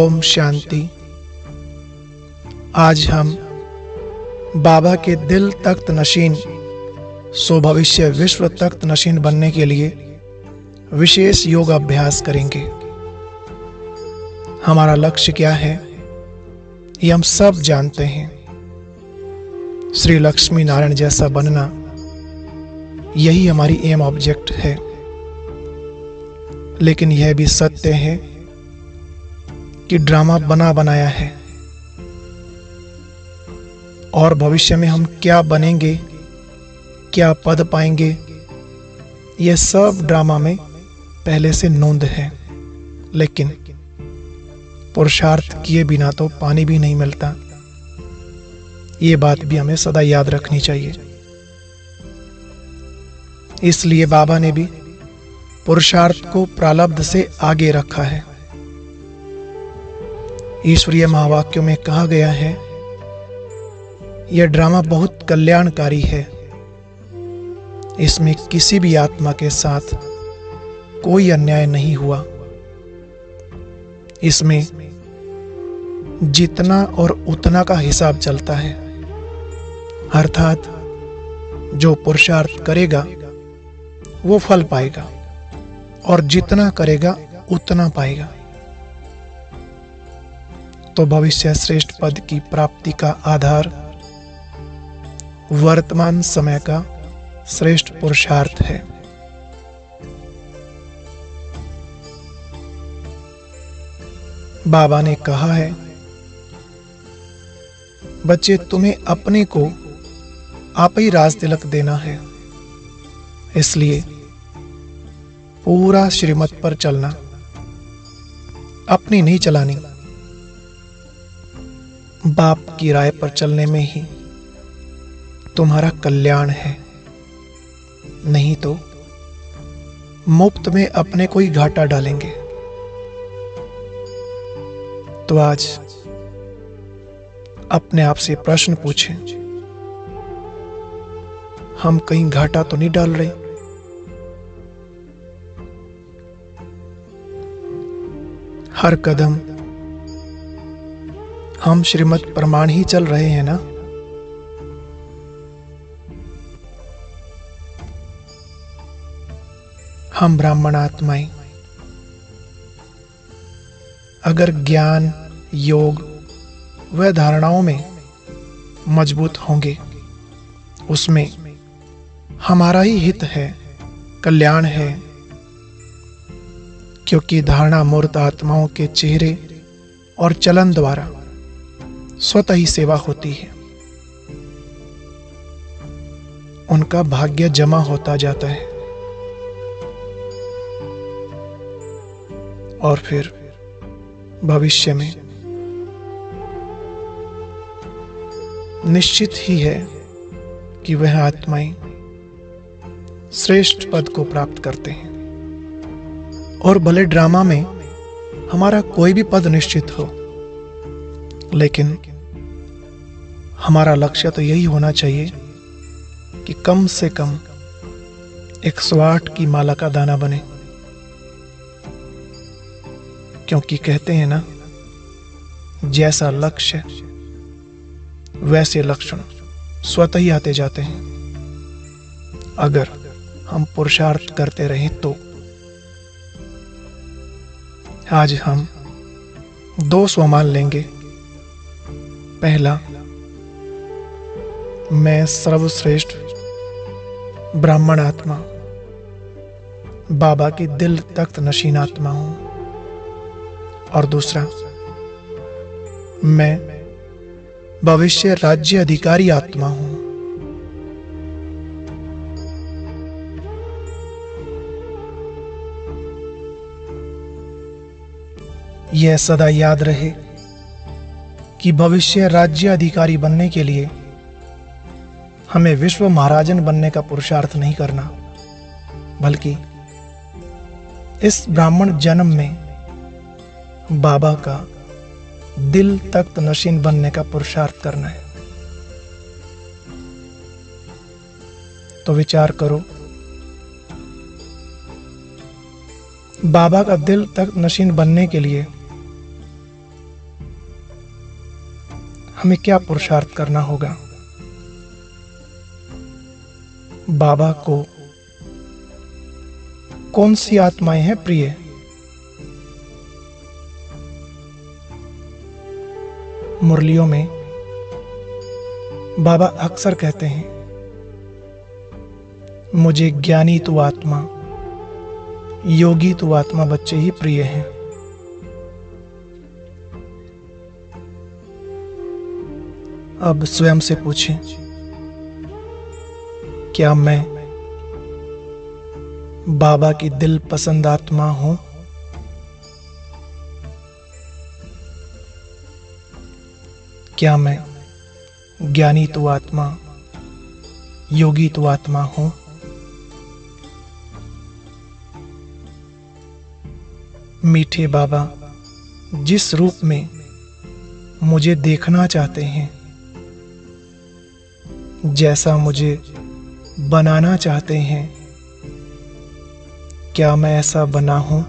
ओम शांति। आज हम बाबा के दिल तख्त नशीन सो भविष्य विश्व तख्त नशीन बनने के लिए विशेष योग अभ्यास करेंगे। हमारा लक्ष्य क्या है ये हम सब जानते हैं। श्री लक्ष्मी नारायण जैसा बनना यही हमारी एम ऑब्जेक्ट है। लेकिन यह भी सत्य है कि ड्रामा बना बनाया है और भविष्य में हम क्या बनेंगे, क्या पद पाएंगे, यह सब ड्रामा में पहले से नोंद है। लेकिन पुरुषार्थ किए बिना तो पानी भी नहीं मिलता। ये बात भी हमें सदा याद रखनी चाहिए। इसलिए बाबा ने भी पुरुषार्थ को प्रारब्ध से आगे रखा है। ईश्वरीय महावाक्यों में कहा गया है, यह ड्रामा बहुत कल्याणकारी है। इसमें किसी भी आत्मा के साथ कोई अन्याय नहीं हुआ। इसमें जितना और उतना का हिसाब चलता है। अर्थात जो पुरुषार्थ करेगा वो फल पाएगा और जितना करेगा उतना पाएगा। तो भविष्य श्रेष्ठ पद की प्राप्ति का आधार वर्तमान समय का श्रेष्ठ पुरुषार्थ है। बाबा ने कहा है, बच्चे तुम्हें अपने को आप ही राज तिलक देना है। इसलिए पूरा श्रीमत पर चलना, अपनी नहीं चलानी। बाप की राय पर चलने में ही तुम्हारा कल्याण है। नहीं तो मुफ्त में अपने को ही घाटा डालेंगे। तो आज अपने आप से प्रश्न पूछें, हम कहीं घाटा तो नहीं डाल रहे? हर कदम हम श्रीमत प्रमाण ही चल रहे हैं ना? हम ब्राह्मण आत्माएं अगर ज्ञान, योग व धारणाओं में मजबूत होंगे, उसमें हमारा ही हित है, कल्याण है। क्योंकि धारणा मूर्त आत्माओं के चेहरे और चलन द्वारा स्वतः ही सेवा होती है। उनका भाग्य जमा होता जाता है और फिर भविष्य में निश्चित ही है कि वह आत्माएं श्रेष्ठ पद को प्राप्त करते हैं। और भले ड्रामा में हमारा कोई भी पद निश्चित हो, लेकिन हमारा लक्ष्य तो यही होना चाहिए कि कम से कम 108 की माला का दाना बने। क्योंकि कहते हैं ना, जैसा लक्ष्य वैसे लक्षण स्वतः ही आते जाते हैं। अगर हम पुरुषार्थ करते रहें तो आज हम 2 स्वमान लेंगे। पहला, मैं सर्वश्रेष्ठ ब्राह्मण आत्मा, बाबा की दिल तख्त नशीन आत्मा हूं। और दूसरा, मैं भविष्य राज्य अधिकारी आत्मा हूं। यह सदा याद रहे कि भविष्य राज्य अधिकारी बनने के लिए हमें विश्व महाराजन बनने का पुरुषार्थ नहीं करना, बल्कि इस ब्राह्मण जन्म में बाबा का दिल तख्त नशीन बनने का पुरुषार्थ करना है। तो विचार करो, बाबा का दिल तख्त नशीन बनने के लिए हमें क्या पुरुषार्थ करना होगा? बाबा को कौन सी आत्माएं हैं प्रिय? मुरलियों में बाबा अक्सर कहते हैं, मुझे ज्ञानी तू आत्मा, योगी तू आत्मा बच्चे ही प्रिय हैं। अब स्वयं से पूछें, क्या मैं बाबा की दिल पसंद आत्मा हूं? क्या मैं ज्ञानी तू आत्मा, योगी तू आत्मा हूं? मीठे बाबा जिस रूप में मुझे देखना चाहते हैं, जैसा मुझे बनाना चाहते हैं, क्या मैं ऐसा बना हूं?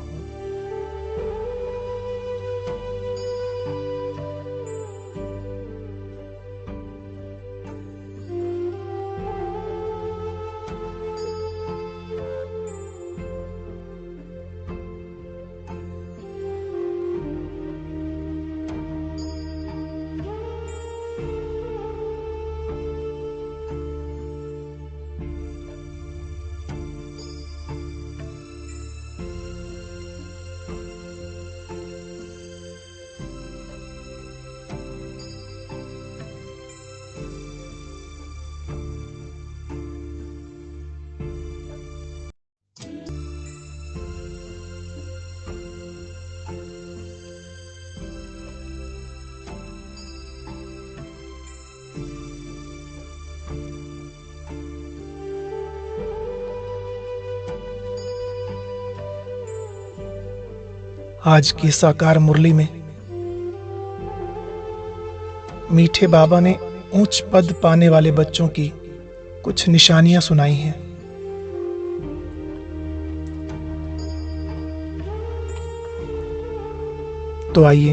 आज की साकार मुरली में मीठे बाबा ने ऊंच पद पाने वाले बच्चों की कुछ निशानियां सुनाई हैं। तो आइए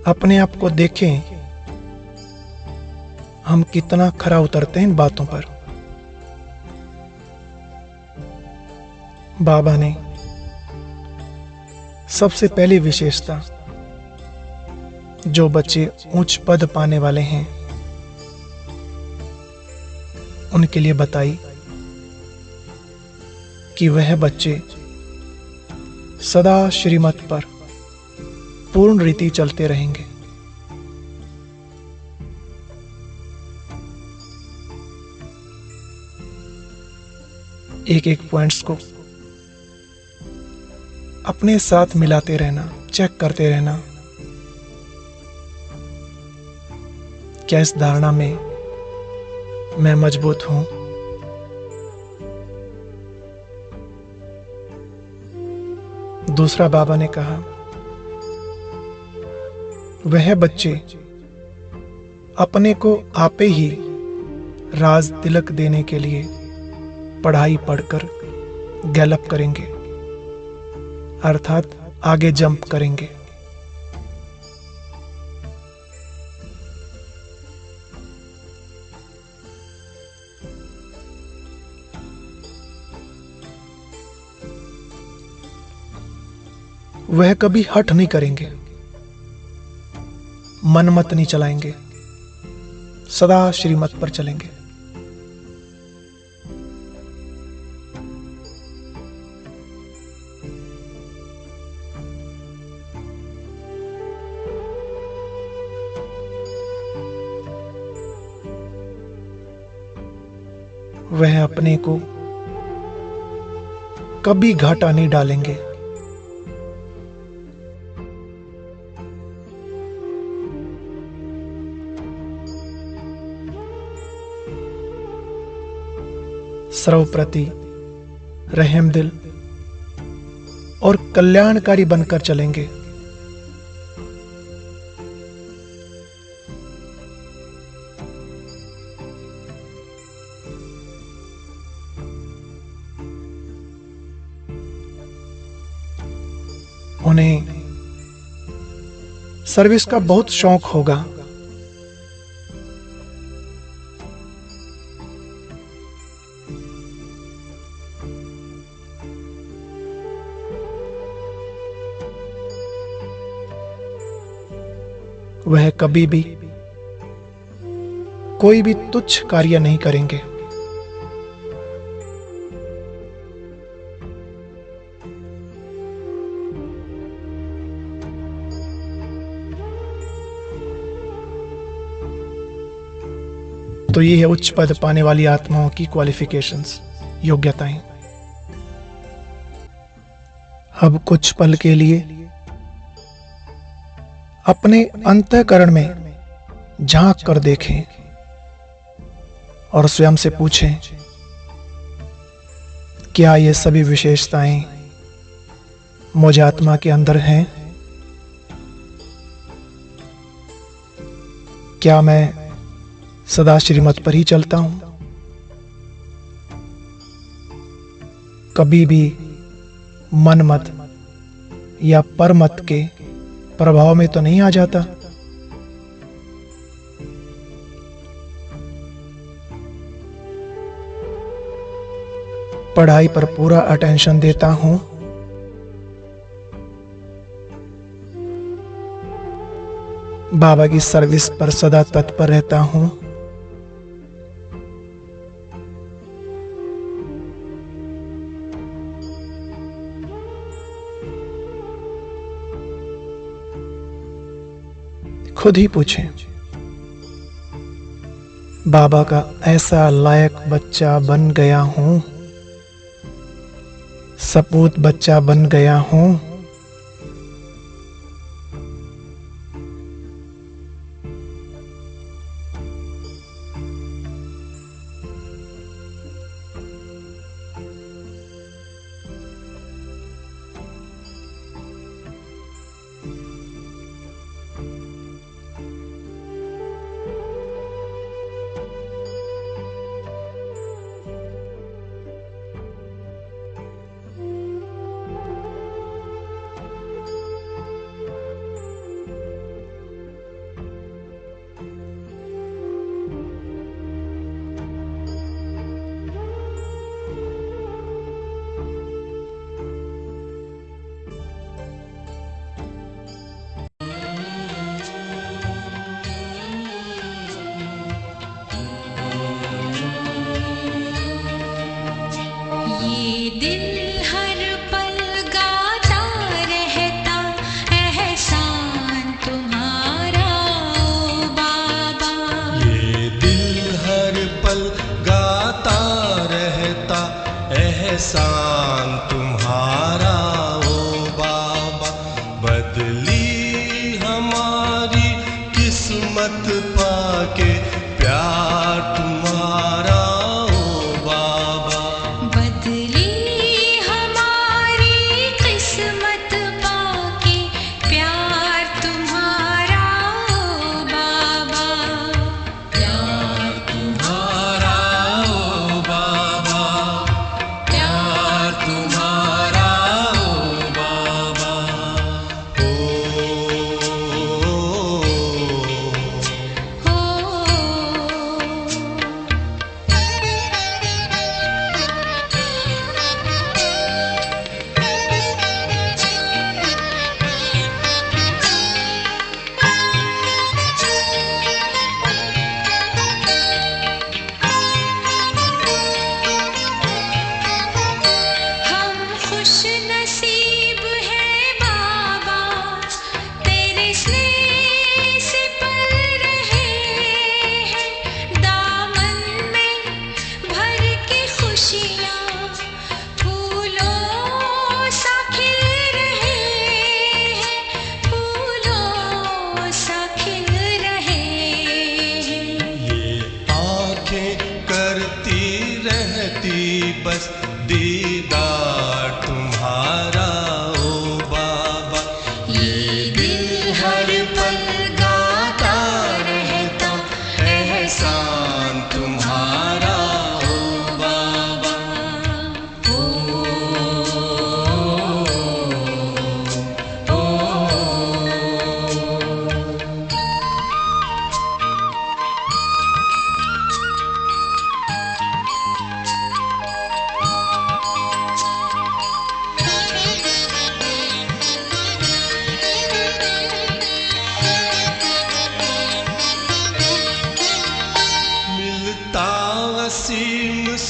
अपने आप को देखें, हम कितना खरा उतरते हैं इन बातों पर। बाबा ने सबसे पहली विशेषता जो बच्चे उच्च पद पाने वाले हैं उनके लिए बताई कि वह बच्चे सदा श्रीमत पर पूर्ण रीति चलते रहेंगे। एक एक पॉइंट्स को अपने साथ मिलाते रहना, चेक करते रहना, क्या इस धारणा में मैं मजबूत हूं? दूसरा बाबा ने कहा, वह बच्चे अपने को आपे ही राज तिलक देने के लिए पढ़ाई पढ़कर गैलप करेंगे, अर्थात आगे जंप करेंगे। वह कभी हठ नहीं करेंगे, मनमत नहीं चलाएंगे, सदा श्रीमत पर चलेंगे। वह अपने को कभी घाटा नहीं डालेंगे। सर्वप्रति रहम दिल और कल्याणकारी बनकर चलेंगे। उन्हें सर्विस का बहुत शौक होगा। वह कभी भी कोई भी तुच्छ कार्य नहीं करेंगे। तो ये है उच्च पद पाने वाली आत्माओं की क्वालिफिकेशंस, योग्यताएं। अब कुछ पल के लिए अपने अंतःकरण में झांक कर देखें और स्वयं से पूछें, क्या ये सभी विशेषताएं मुझ आत्मा के अंदर हैं? क्या मैं सदा श्रीमत पर ही चलता हूं? कभी भी मनमत या परमत के प्रभाव में तो नहीं आ जाता? पढ़ाई पर पूरा अटेंशन देता हूं, बाबा की सर्विस पर सदा तत्पर रहता हूं, खुद ही पूछें, बाबा का ऐसा लायक बच्चा बन गया हूं, सपूत बच्चा बन गया हूं। एहसान तुम्हारा ओ बाबा, बदली हमारी किस्मत पाके प्यार तुम्हारा ओ बाबा, बदली हमारी किस्मत पाके प्यार तुम्हारा ओ बाबा, प्यार तुम्हारा ओ बाबा, प्यार तुम्हारा ओ बाबा। हो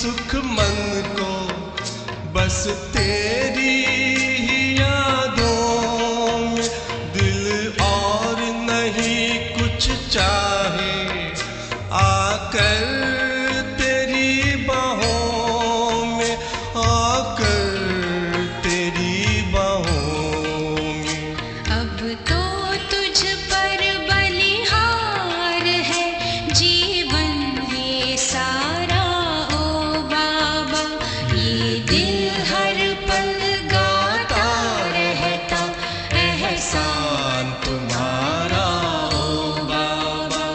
सुख मन को बस तेरी ही यादों में, दिल और नहीं कुछ चाहे, आकर तेरी बाहों में, आकर तेरी बाहों में। अब तो तुझ पर बलिहार है जीवन ये सारा ओ बाबा, ये दिल हर पल गाता रहता एहसान तुम्हारा ओ बाबा।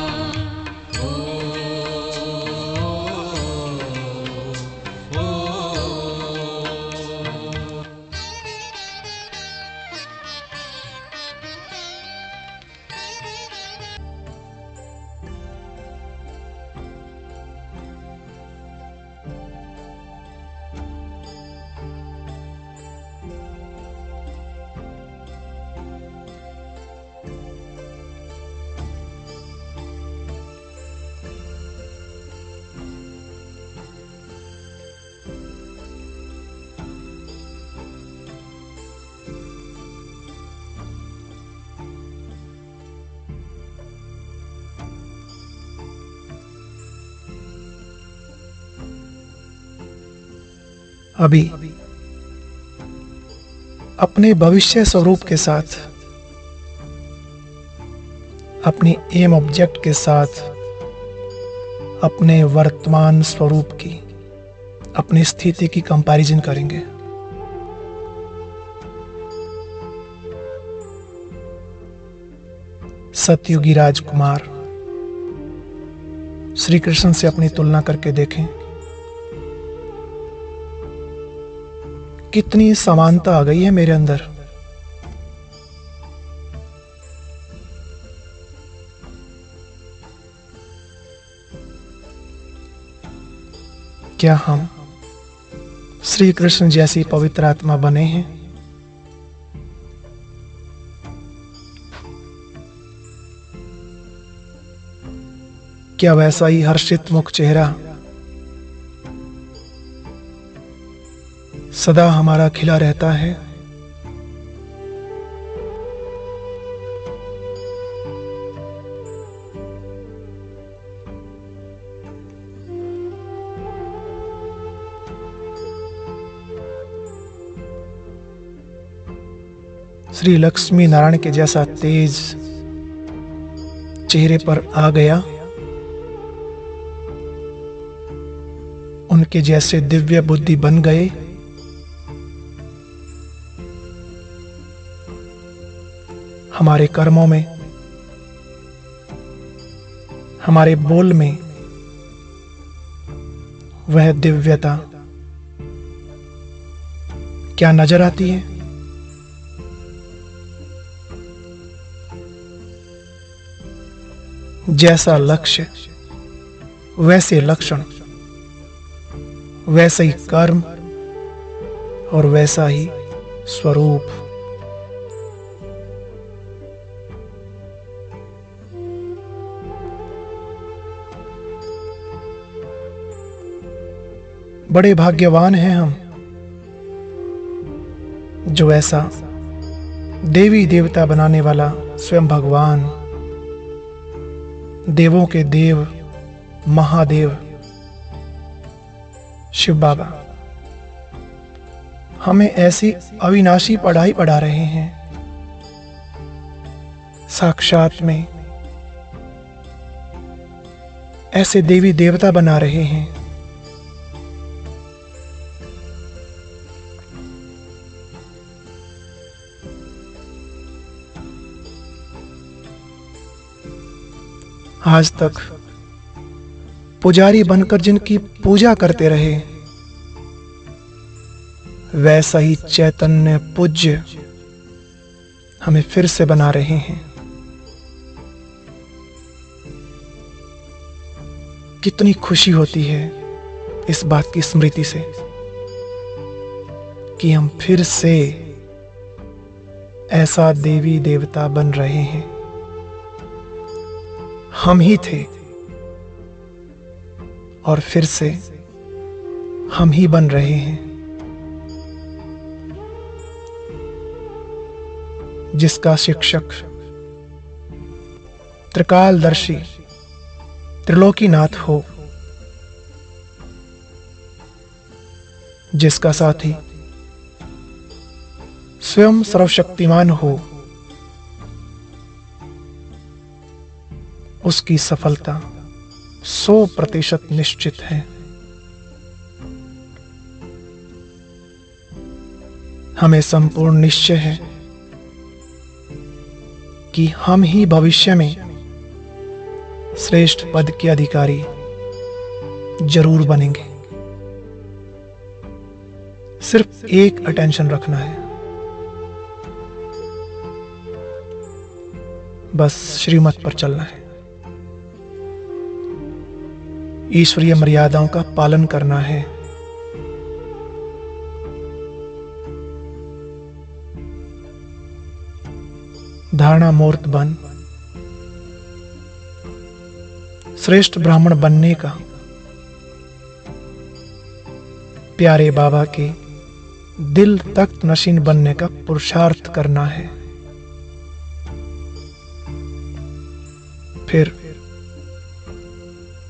अभी अपने भविष्य स्वरूप के साथ, अपनी एम ऑब्जेक्ट के साथ, अपने वर्तमान स्वरूप की, अपनी स्थिति की कंपैरिजन करेंगे। सतयुगी राजकुमार श्री कृष्ण से अपनी तुलना करके देखें, कितनी समानता आ गई है मेरे अंदर। क्या हम श्री कृष्ण जैसी पवित्र आत्मा बने हैं? क्या वैसा ही हर्षित मुख चेहरा सदा हमारा खिला रहता है? श्री लक्ष्मी नारायण के जैसा तेज चेहरे पर आ गया, उनके जैसे दिव्य बुद्धि बन गए, हमारे कर्मों में, हमारे बोल में वह दिव्यता क्या नजर आती है? जैसा लक्ष्य वैसे लक्षण, वैसे ही कर्म और वैसा ही स्वरूप। बड़े भाग्यवान हैं हम जो ऐसा देवी देवता बनाने वाला स्वयं भगवान, देवों के देव महादेव शिव बाबा हमें ऐसी अविनाशी पढ़ाई पढ़ा रहे हैं। साक्षात में ऐसे देवी देवता बना रहे हैं। आज तक पुजारी बनकर जिनकी पूजा करते रहे, वैसा ही चैतन्य पूज्य हमें फिर से बना रहे हैं। कितनी खुशी होती है इस बात की स्मृति से कि हम फिर से ऐसा देवी देवता बन रहे हैं। हम ही थे और फिर से हम ही बन रहे हैं, जिसका शिक्षक त्रिकालदर्शी त्रिलोकीनाथ हो, जिसका साथी स्वयं सर्वशक्तिमान हो, उसकी सफलता 100% निश्चित है। हमें संपूर्ण निश्चय है कि हम ही भविष्य में श्रेष्ठ पद के अधिकारी जरूर बनेंगे। सिर्फ एक अटेंशन रखना है, बस श्रीमत पर चलना है, ईश्वरीय मर्यादाओं का पालन करना है। धारणा मूर्त बन श्रेष्ठ ब्राह्मण बनने का प्यारे बाबा के दिल तख्त नशीन बनने का पुरुषार्थ करना है। फिर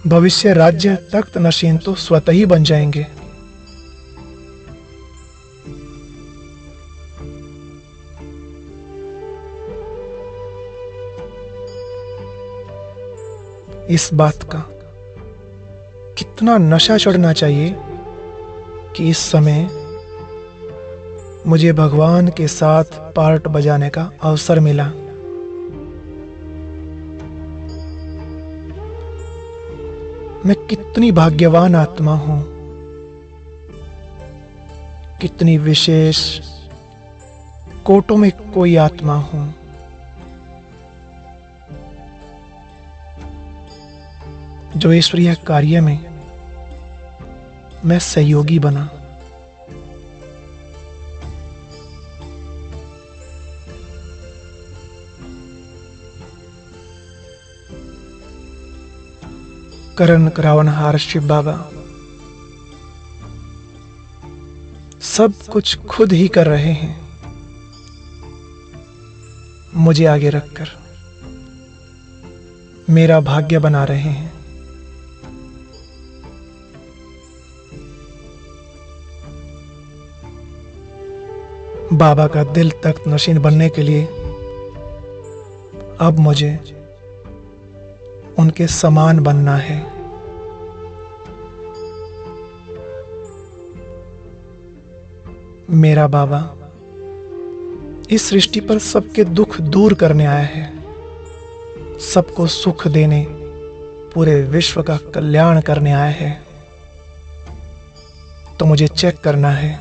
भविष्य राज्य तख्त नशीन तो स्वतः ही बन जाएंगे। इस बात का कितना नशा चढ़ना चाहिए कि इस समय मुझे भगवान के साथ पार्ट बजाने का अवसर मिला। मैं कितनी भाग्यवान आत्मा हूं, कितनी विशेष कोटों में कोई आत्मा हूं। जो ईश्वरीय कार्य में मैं सहयोगी बना। करण करावनहार शिव बाबा सब कुछ खुद ही कर रहे हैं, मुझे आगे रखकर मेरा भाग्य बना रहे हैं। बाबा का दिल तख्त नशीन बनने के लिए अब मुझे उनके समान बनना है। मेरा बाबा इस सृष्टि पर सबके दुख दूर करने आया है, सबको सुख देने, पूरे विश्व का कल्याण करने आया है। तो मुझे चेक करना है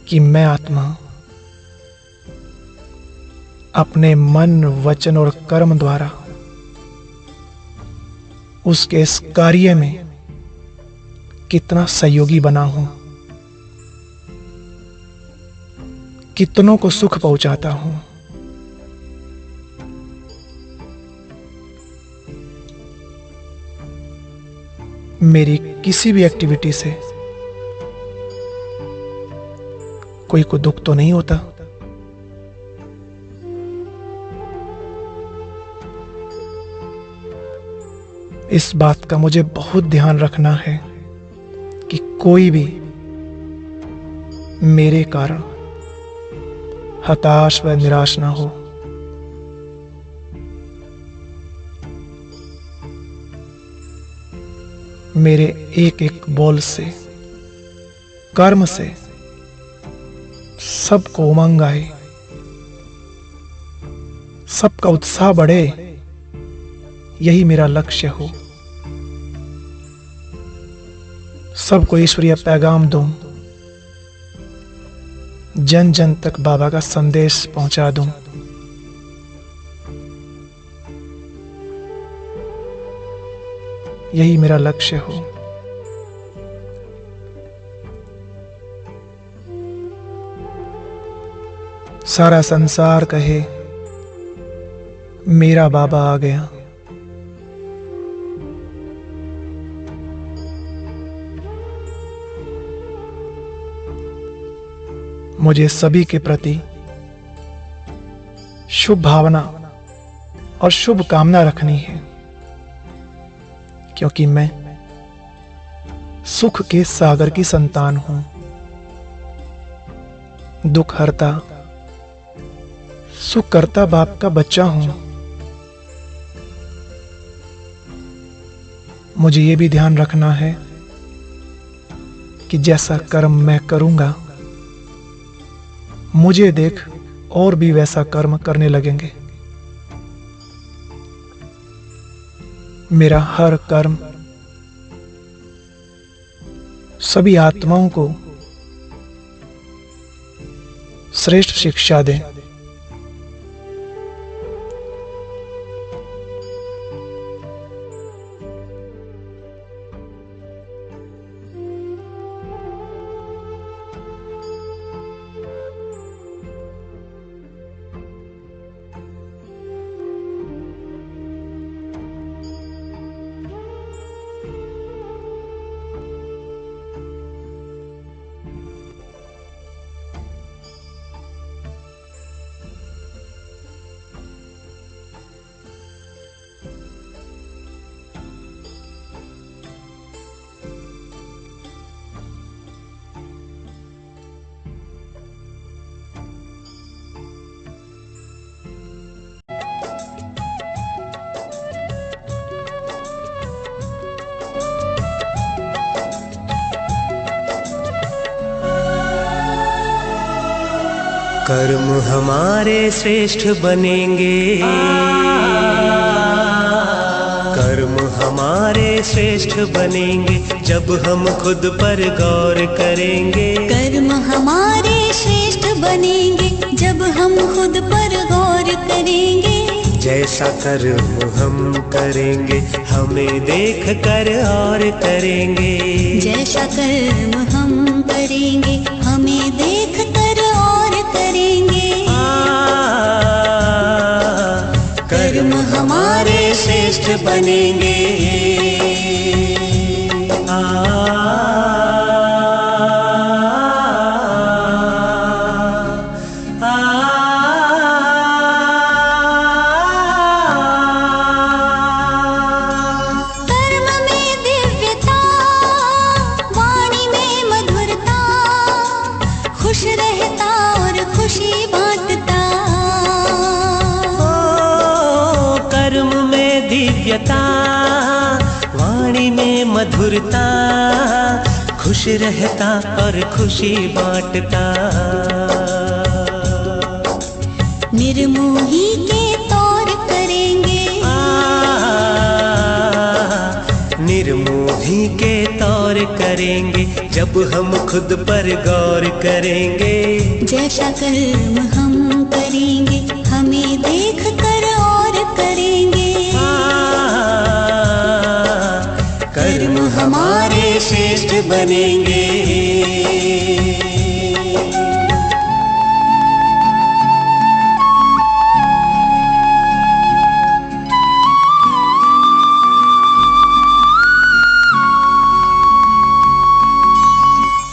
कि मैं आत्मा अपने मन, वचन और कर्म द्वारा उसके इस कार्य में कितना सहयोगी बना हूं, कितनों को सुख पहुंचाता हूं। मेरी किसी भी एक्टिविटी से कोई को दुख तो नहीं होता। इस बात का मुझे बहुत ध्यान रखना है कि कोई भी मेरे कारण हताश व निराश ना हो। मेरे एक एक बोल से, कर्म से सबको उमंग आए, सबका उत्साह बढ़े, यही मेरा लक्ष्य हो। सबको ईश्वरीय पैगाम दूं, जन जन तक बाबा का संदेश पहुंचा दूं। यही मेरा लक्ष्य हो। सारा संसार कहे मेरा बाबा आ गया, मुझे सभी के प्रति शुभ भावना और शुभ कामना रखनी है, क्योंकि मैं सुख के सागर की संतान हूं, दुख हरता सुख करता बाप का बच्चा हूं। मुझे यह भी ध्यान रखना है कि जैसा कर्म मैं करूंगा, मुझे देख और भी वैसा कर्म करने लगेंगे। मेरा हर कर्म सभी आत्माओं को श्रेष्ठ शिक्षा दे। कर्म हमारे श्रेष्ठ बनेंगे, कर्म हमारे श्रेष्ठ बनेंगे जब हम खुद पर गौर करेंगे। कर्म हमारे श्रेष्ठ बनेंगे जब हम खुद पर गौर करेंगे। जैसा कर्म हम करेंगे हमें देख कर और करेंगे। जैसा कर्म हम करेंगे हमें देख कर और करेंगे। कर्म हमारे श्रेष्ठ बनेंगे। वाणी में मधुरता, खुश रहता और खुशी बांटता। निर्मोही के तौर करेंगे, निर्मोही के तौर करेंगे जब हम खुद पर गौर करेंगे। जैसा कर्म हम करेंगे हमें देख कर और करेंगे। कर्म हमारे श्रेष्ठ बनेंगे।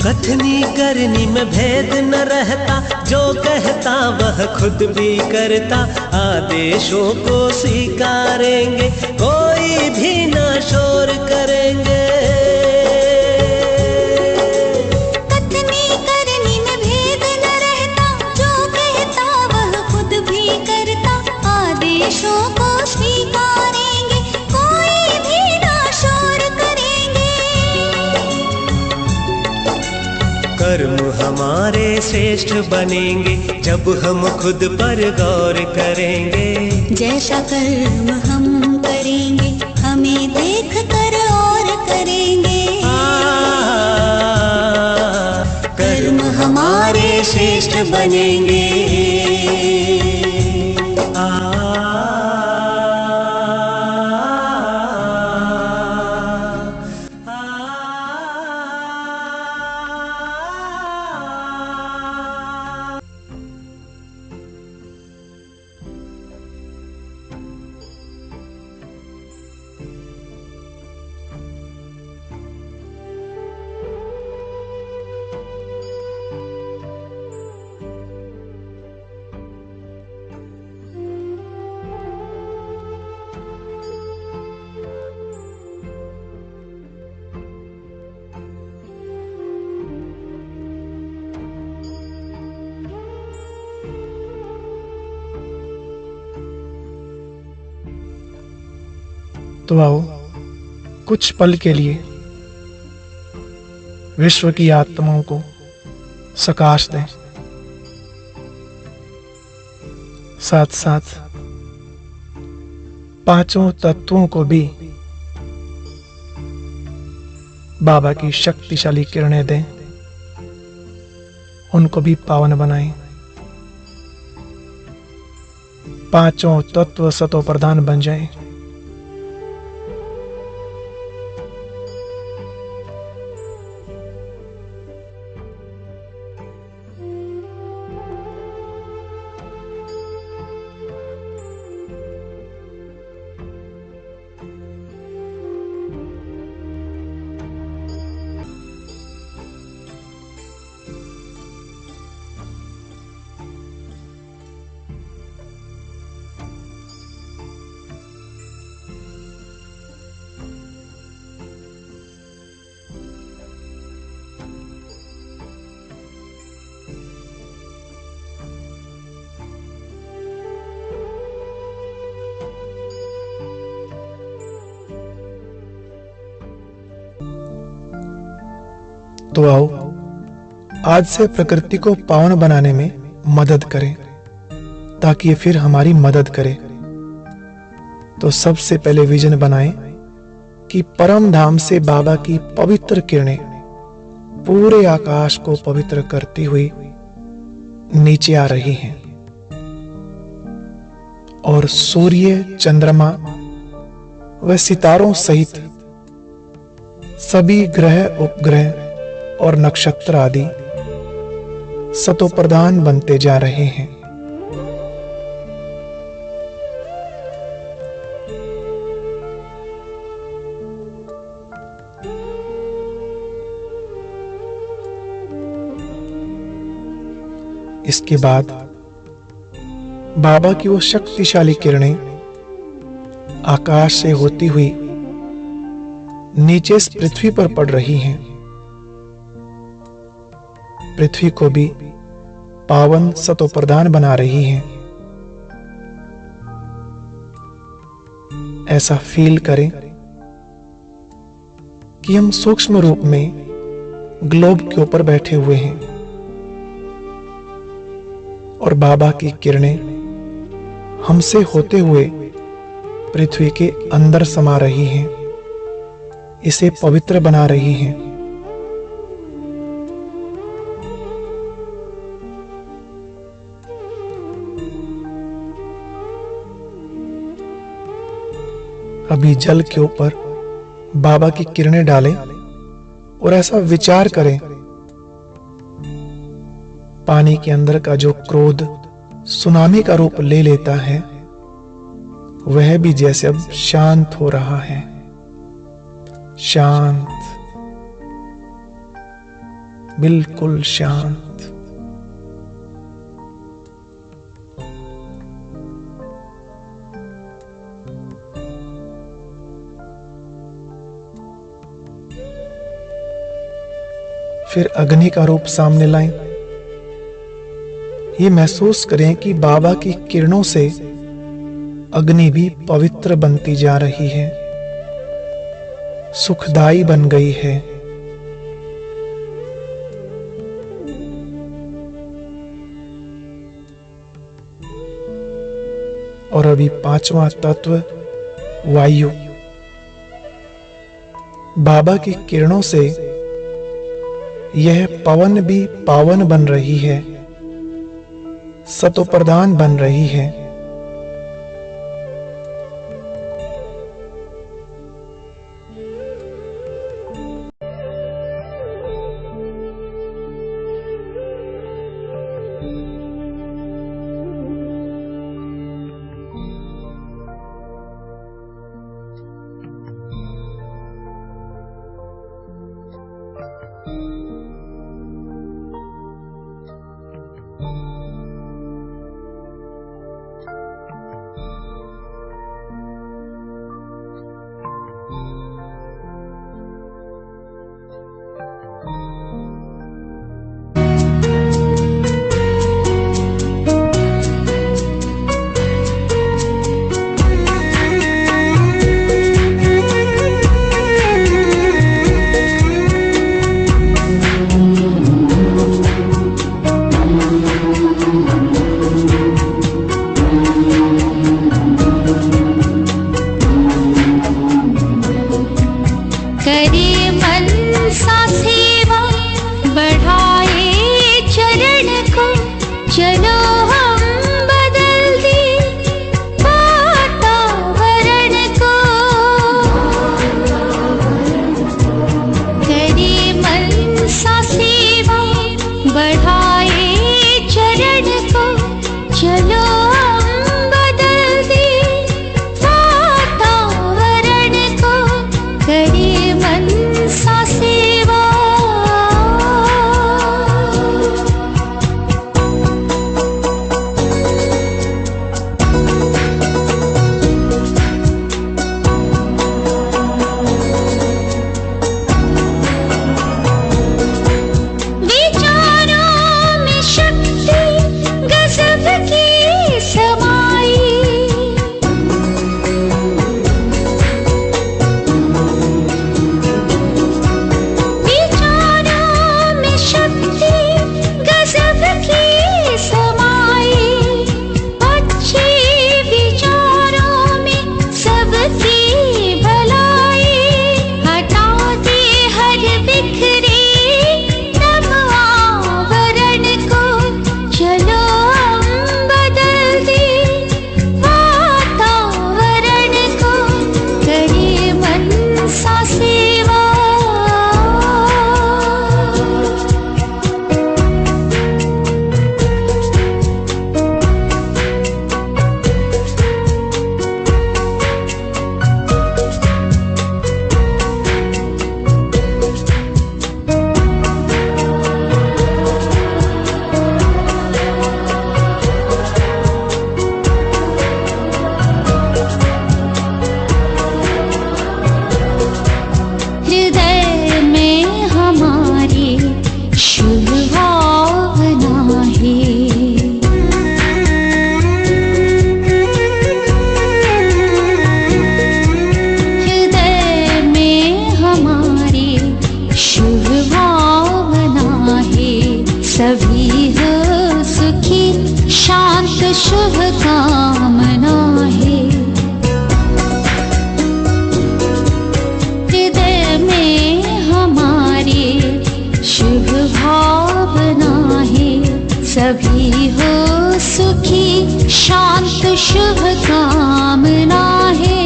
कथनी करनी में भेद न रहता, जो कहता वह खुद भी करता। आदेशों को स्वीकारेंगे कोई भी ना शोर करेंगे। कथनी करनी में भेद न रहता, जो कहता वह खुद भी करता। आदेशों को स्वीकारेंगे कोई भी ना शोर करेंगे। कर्म हमारे श्रेष्ठ बनेंगे जब हम खुद पर गौर करेंगे। जैसा कर्म हम करेंगे हमें देख कर और करेंगे। कर्म हमारे श्रेष्ठ बनेंगे। तो आओ कुछ पल के लिए विश्व की आत्माओं को सकाश दें, साथ साथ पांचों तत्वों को भी बाबा की शक्तिशाली किरणें दें, उनको भी पावन बनाएं। पांचों तत्व सतो प्रधान बन जाएं। तो आओ आज से प्रकृति को पावन बनाने में मदद करें, ताकि ये फिर हमारी मदद करे। तो सबसे पहले विजन बनाएं कि परम धाम से बाबा की पवित्र किरणें पूरे आकाश को पवित्र करती हुई नीचे आ रही हैं और सूर्य, चंद्रमा व सितारों सहित सभी ग्रह, उपग्रह और नक्षत्र आदि सतो प्रधान बनते जा रहे हैं। इसके बाद बाबा की वो शक्तिशाली किरणें आकाश से होती हुई नीचे इस पृथ्वी पर पड़ रही हैं। पृथ्वी को भी पावन सतो प्रधान बना रही हैं। ऐसा फील करें कि हम सूक्ष्म रूप में ग्लोब के ऊपर बैठे हुए हैं और बाबा की किरणें हमसे होते हुए पृथ्वी के अंदर समा रही हैं, इसे पवित्र बना रही हैं। अभी जल के ऊपर बाबा की किरणें डालें और ऐसा विचार करें, पानी के अंदर का जो क्रोध सुनामी का रूप ले लेता है, वह भी जैसे अब शांत हो रहा है। शांत, बिल्कुल शांत। फिर अग्नि का रूप सामने लाएं। ये महसूस करें कि बाबा की किरणों से अग्नि भी पवित्र बनती जा रही है, सुखदाई बन गई है। और अभी पांचवा तत्व वायु बाबा की किरणों से यह पवन भी पावन बन रही है, सतो प्रधान बन रही है। करे मनसा सेवा बढ़ाए चरण को, चलो हम बदल दे वातावरण को। करे मनसा सेवा बढ़ाए चरण को, चलो हम बदल दे वातावरण को। करे मनसा सेवा। विचारों में शक्ति गजब की समाई, विचारों में शक्ति गजब की समाई। अच्छे विचारों में सबकी भलाई, हटा दे हर बिखरे तम आवरण को। चलो हम बदल दे वातावरण को। करे मनसा सेवा। हृदय में हमारे शुभ भावना है। हृदय में हमारे शुभ भावना है। सभी हो सुखी शांत शुभ कामना है। हृदय में हमारे शुभ भावना है। सभी हो सुखी शांत शुभ कामना है।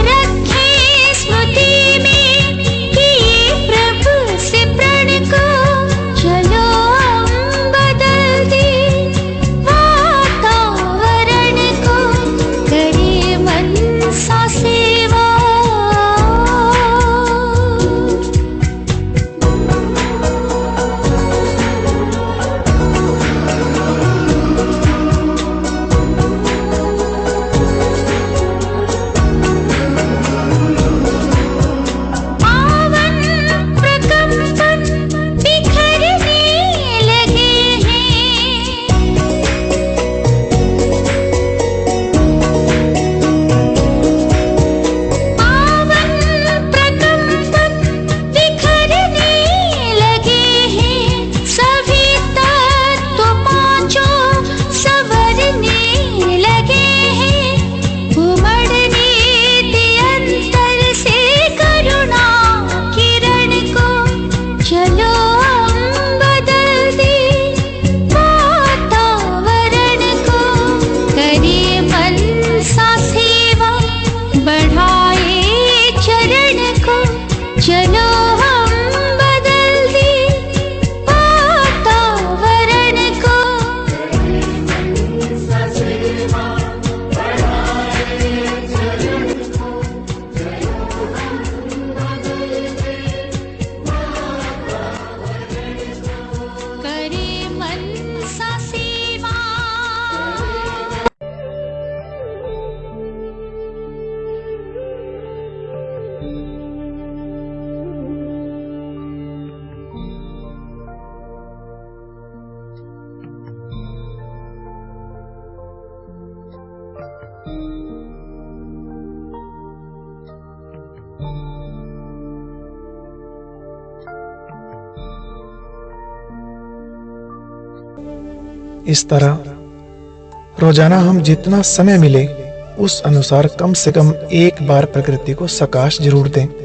रखें स्मृति में किए प्रभु से प्रण को। चलो हम बदल दे वातावरण को। करे मनसा सेवा। इस तरह रोजाना हम जितना समय मिले उस अनुसार कम से कम एक बार प्रकृति को सकाश जरूर दें।